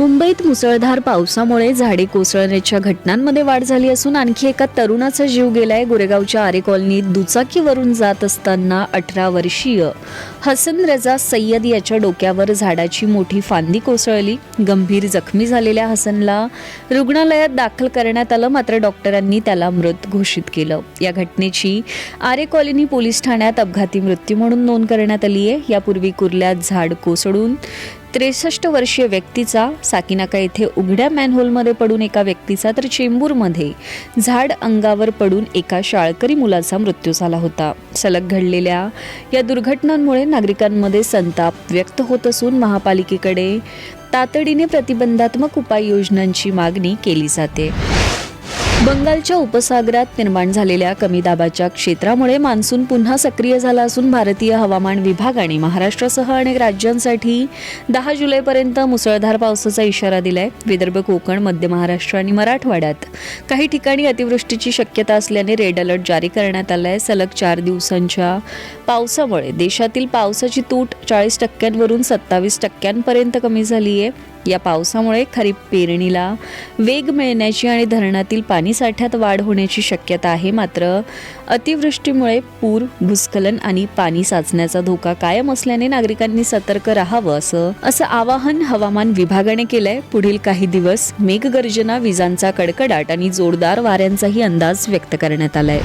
मुंबईत मुसळधार पावसामुळे झाडे कोसळण्याच्या घटनांमध्ये वाढ झाली असून आणखी एका तरुणाचा जीव गेलाय. गोरेगावच्या आरे कॉलनीत दुचाकीवरून जात असताना 18 वर्षीय हसन रजा सय्यद याच्या डोक्यावर झाडाची मोठी फांदी कोसळली. गंभीर जखमी झालेल्या हसनला रुग्णालयात दाखल करण्यात आलं, मात्र डॉक्टरांनी त्याला मृत घोषित केलं. या घटनेची आरे कॉलनी पोलीस ठाण्यात अपघाती मृत्यू म्हणून नोंद करण्यात आली आहे. यापूर्वी कुर्ल्यात झाड कोसळून 63 वर्षीय व्यक्तीचा, साकीनाका येथे उघड्या मॅनहोलमध्ये पडून एका व्यक्तीचा, तर चेंबूरमध्ये झाड अंगावर पडून एका शाळकरी मुलाचा मृत्यू झाला होता. सलग घडलेल्या या दुर्घटनांमुळे नागरिकांमध्ये संताप व्यक्त होत असून महापालिकेकडे तातडीने प्रतिबंधात्मक उपाययोजनांची मागणी केली जाते. बंगालच्या उपसागरात निर्माण झालेल्या कमी दाबाच्या क्षेत्रामुळे मान्सून पुन्हा सक्रिय झाला असून भारतीय हवामान विभागाने महाराष्ट्रासह अनेक राज्यांसाठी 10 जुलैपर्यंत मुसळधार पावसाचा इशारा दिलाय. विदर्भ, कोकण, मध्य महाराष्ट्र आणि मराठवाड्यात काही ठिकाणी अतिवृष्टीची शक्यता असल्याने रेड अलर्ट जारी करण्यात आलाय. सलग 4 दिवसांच्या पावसामुळे देशातील पावसाची तूट 40% 27% कमी झाली आहे. या पावसामुळे खरीप पेरणीला वेग मिळण्याची आणि धरणातील पाणी साठ्यात वाढ होण्याची शक्यता आहे. मात्र अतिवृष्टीमुळे पूर, भूस्खलन आणि पाणी साचण्याचा धोका कायम असल्याने नागरिकांनी सतर्क राहावं असं आवाहन हवामान विभागाने केलंय. पुढील काही दिवस मेघगर्जना, विजांचा कडकडाट आणि जोरदार वाऱ्यांचाही अंदाज व्यक्त करण्यात आलाय.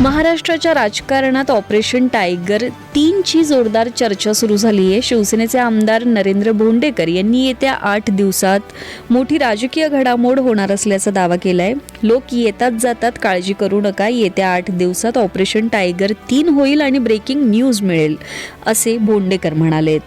महाराष्ट्राच्या राजकारणात ऑपरेशन टायगर 3 ची जोरदार चर्चा सुरू झाली आहे. शिवसेनेचे आमदार नरेंद्र भोंडेकर यांनी येत्या 8 दिवसात मोठी राजकीय घडामोड होणार असल्याचा दावा केलाय. लोक येतात जातात, काळजी करू नका, येत्या 8 दिवसात ऑपरेशन टायगर 3 होईल आणि ब्रेकिंग न्यूज मिळेल, असे भोंडेकर म्हणालेत.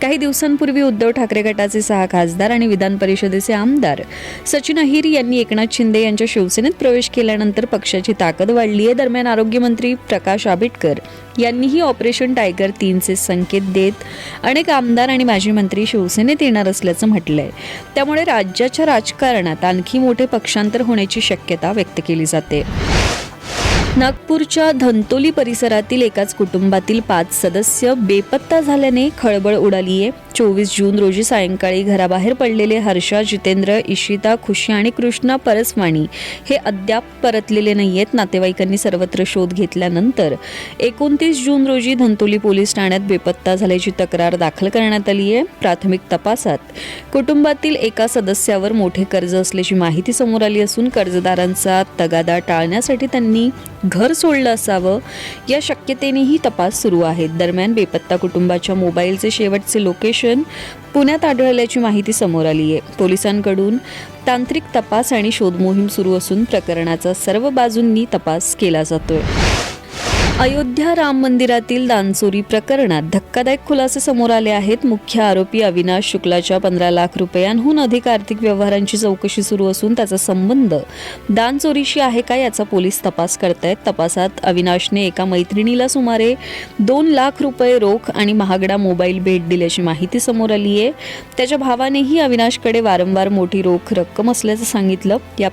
काही दिवसांपूर्वी उद्धव ठाकरे गटाचे 6 खासदार आणि विधान परिषदेचे आमदार सचिन अहिर यांनी एकनाथ शिंदे यांच्या शिवसेनेत प्रवेश केल्यानंतर पक्षाची ताकद वाढली आहे. दरम्यान आरोग्यमंत्री प्रकाश आंबेडकर यांनीही ऑपरेशन टायगर 3 चे संकेत देत अनेक आमदार आणि माजी मंत्री शिवसेनेत येणार असल्याचं म्हटलंय. त्यामुळे राज्याच्या राजकारणात आणखी मोठे पक्षांतर होण्याची शक्यता व्यक्त केली जाते. नागपूरच्या धंतोली परिसरातील एकाच कुटुंबातील 5 सदस्य बेपत्ता झाल्याने खळबळ उडाली आहे. 24 जून रोजी सायंकाळी घराबाहेर पडलेले हर्षा, जितेंद्र, इशिता, खुशी आणि कृष्णा परसवाणी हे अद्याप परतलेले नाहीयेत. नातेवाईकांनी सर्वत्र शोध घेतल्यानंतर 29 जून रोजी धंतोली पोलीस ठाण्यात बेपत्ता झाल्याची तक्रार दाखल करण्यात आली आहे. प्राथमिक तपासात कुटुंबातील एका सदस्यावर मोठे कर्ज असल्याची माहिती समोर आली असून कर्जदारांचा तगादा टाळण्यासाठी त्यांनी घर सोडलं असावं, या शक्यतेनेही तपास सुरू आहे. दरम्यान बेपत्ता कुटुंबाच्या मोबाईलचे शेवटचे लोकेशन पुण्यात आढळल्याची माहिती समोर आली आहे. पोलिसांकडून तांत्रिक तपास आणि शोध मोहीम सुरू असून प्रकरणाचा सर्व बाजूंनी तपास केला जातोय. अयोध्या राम मंदिरातील दानचोरी प्रकरणात धक्कादायक खुलासे समोर आले आहेत. मुख्य आरोपी अविनाश शुक्लाच्या 15 लाख रुपयांहून अधिक आर्थिक व्यवहारांची चौकशी सुरू असून त्याचा संबंध दानचोरीशी आहे का याचा पोलीस तपास करतायत. तपासात अविनाशने एका मैत्रिणीला सुमारे 2 लाख रुपये रोख आणि महागडा मोबाईल भेट दिल्याची माहिती समोर आली आहे. त्याच्या भावानेही अविनाशकडे वारंवार मोठी रोख रक्कम असल्याचं सांगितलं. या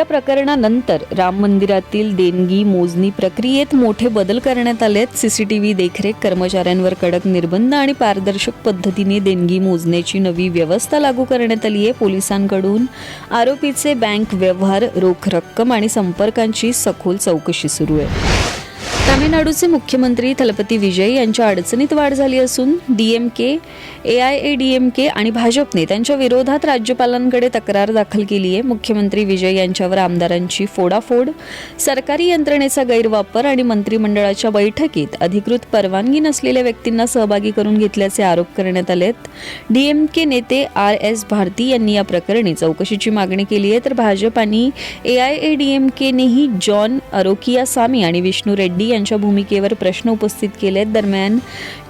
प्रकरणानंतर राम मंदिरातील देणगी मोजणी प्रक्रियेत मोठे बदल करण्यात आलेत. सीसीटीव्ही देखरेख, कर्मचाऱ्यांवर कडक निर्बंध आणि पारदर्शक पद्धतीने देणगी मोजण्याची नवी व्यवस्था लागू करण्यात आली आहे. पोलिसांकडून आरोपीचे बँक व्यवहार, रोख रक्कम आणि संपर्कांची सखोल चौकशी सुरू आहे. तामिळनाडूचे मुख्यमंत्री थलपती विजय यांच्या अडचणीत वाढ झाली असून डीएमके, AIADMK आणि भाजपने त्यांच्या विरोधात राज्यपालांकडे तक्रार दाखल केली आहे. मुख्यमंत्री विजय यांच्यावर आमदारांची फोडाफोड, सरकारी यंत्रणेचा गैरवापर आणि मंत्रिमंडळाच्या बैठकीत अधिकृत परवानगी नसलेल्या व्यक्तींना सहभागी करून घेतल्याचे आरोप करण्यात आलेत. DMK नेते RS भारती यांनी या प्रकरणी चौकशीची मागणी केली आहे, तर भाजप आणि AIADMKनेही जॉन अरोकियासामी आणि विष्णू रेड्डी यांच्या भूमिकेवर प्रश्न उपस्थित केलेत. दरम्यान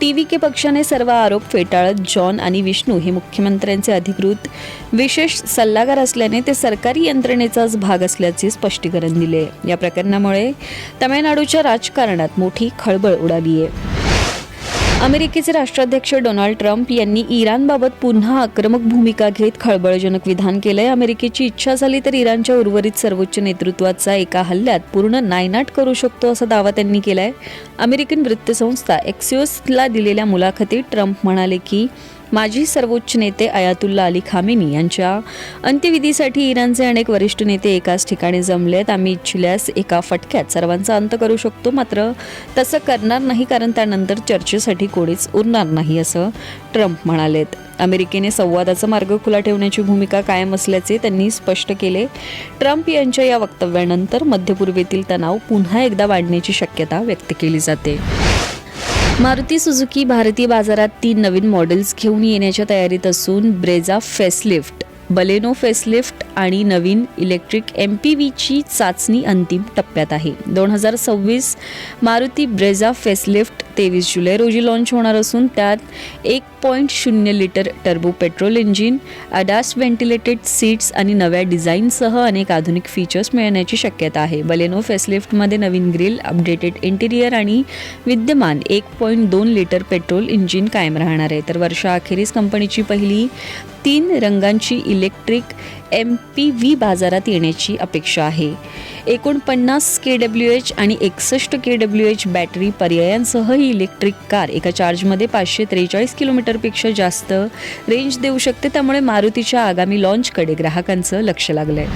TVK पक्षाने सर्व आरोप फेटाळत जॉन आणि विष्णू हे मुख्यमंत्र्यांचे अधिकृत विशेष सल्लागार असल्याने ते सरकारी यंत्रणेचाच भाग असल्याचे स्पष्टीकरण दिले. या प्रकरणामुळे तामिळनाडूच्या राजकारणात मोठी खळबळ उडाली आहे. अमेरिकेचे राष्ट्राध्यक्ष डोनाल्ड ट्रम्प यांनी इराणबाबत पुन्हा आक्रमक भूमिका घेत खळबळजनक विधान केलंय. अमेरिकेची इच्छा झाली तर इराणच्या उर्वरित सर्वोच्च नेतृत्वाचा एका हल्ल्यात पूर्ण नायनाट करू शकतो असा दावा त्यांनी केलाय. अमेरिकन वृत्तसंस्था एक्सिओसला दिलेल्या मुलाखतीत ट्रम्प म्हणाले की माजी सर्वोच्च नेते अयातुल्ला अली खामेनी यांच्या अंत्यविधीसाठी इराणचे अनेक वरिष्ठ नेते एकाच ठिकाणी जमलेत. आम्ही इच्छिल्यास एका फटक्यात सर्वांचा अंत करू शकतो, मात्र तसं करणार नाही, कारण त्यानंतर चर्चेसाठी कोणीच उरणार नाही, असं ट्रम्प म्हणालेत. अमेरिकेने संवादाचा मार्ग खुला ठेवण्याची भूमिका कायम असल्याचे त्यांनी स्पष्ट केले. ट्रम्प यांच्या या वक्तव्यानंतर मध्य पूर्वेतील तणाव पुन्हा एकदा वाढण्याची शक्यता व्यक्त केली जाते. मारुती सुझुकी भारतीय बाजारात 3 नवीन मॉडेल्स घेऊन येण्याच्या तयारीत असून ब्रेझा फेसलिफ्ट, बलेनो फेसलिफ्ट आणि नवीन इलेक्ट्रिक MPVची चाचणी अंतिम टप्प्यात आहे. 2026 मारुती ब्रेझा फेसलिफ्ट 23 जुलै रोजी लॉन्च होणार असून त्यात 1.0 litre turbo petrol engine, ADAS ventilated seats आणि नव्या डिझाईनसह अनेक आधुनिक फीचर्स मिळण्याची शक्यता आहे. बलेनो फेसलिफ्टमध्ये नवीन ग्रिल, अपडेटेड इंटिरियर आणि विद्यमान 1.2 लिटर पेट्रोल इंजिन कायम राहणार आहे. तर वर्षाअखेरीस कंपनीची पहिली 3 रंगांची इलेक्ट्रिक MPV बाजारात येण्याची अपेक्षा आहे. 49 kWh आणि 61 kWh बॅटरी पर्यायांसह ही इलेक्ट्रिक कार एका चार्जमध्ये 543 किलोमीटरपेक्षा जास्त रेंज देऊ शकते. त्यामुळे मारुतीच्या आगामी लॉन्चकडे ग्राहकांचं लक्ष लागलंय.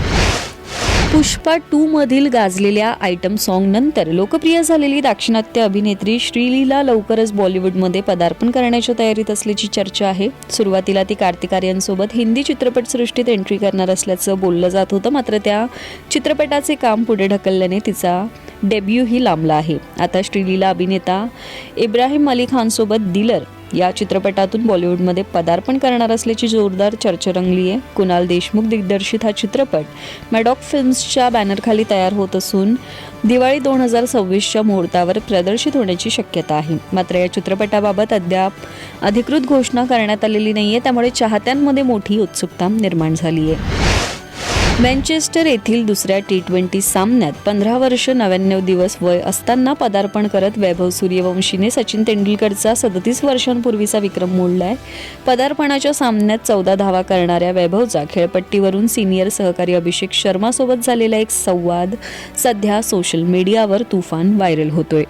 पुष्पा 2 मधील गाजलेल्या आयटम सॉन्ग नंतर लोकप्रिय झालेली दाक्षिणात्य अभिनेत्री श्रीलीला लवकरच बॉलिवूडमध्ये पदार्पण करण्याच्या तयारीत असल्याची चर्चा आहे. सुरुवातीला ती कार्तिक आर्यनसोबत हिंदी चित्रपटसृष्टीत एंट्री करणार असल्याचं बोललं जात होतं, मात्र त्या चित्रपटाचे काम पुढे ढकलल्याने तिचा डेब्यूही लांबला आहे. आता श्रीलीला अभिनेता इब्राहिम अली खानसोबत दिलर या चित्रपटातून बॉलिवूडमध्ये पदार्पण करणार असल्याची जोरदार चर्चा रंगली आहे. कुणाल देशमुख दिग्दर्शित हा चित्रपट मॅडॉक फिल्म्सच्या बॅनरखाली तयार होत असून दिवाळी 2026च्या मुहूर्तावर प्रदर्शित होण्याची शक्यता आहे. मात्र या चित्रपटाबाबत अद्याप अधिकृत घोषणा करण्यात आलेली नाहीये, त्यामुळे चाहत्यांमध्ये मोठी उत्सुकता निर्माण झाली आहे. मँचेस्टर येथील दुसऱ्या T20 सामन्यात 15 वर्ष 99 दिवस वय असताना पदार्पण करत वैभव सूर्यवंशीने सचिन तेंडुलकरचा 37 वर्षांपूर्वीचा विक्रम मोडलाय. पदार्पणाच्या सामन्यात 14 धावा करणाऱ्या वैभवचा खेळपट्टीवरून सिनियर सहकारी अभिषेक शर्मासोबत झालेला एक संवाद सध्या सोशल मीडियावर तुफान व्हायरल होतोय.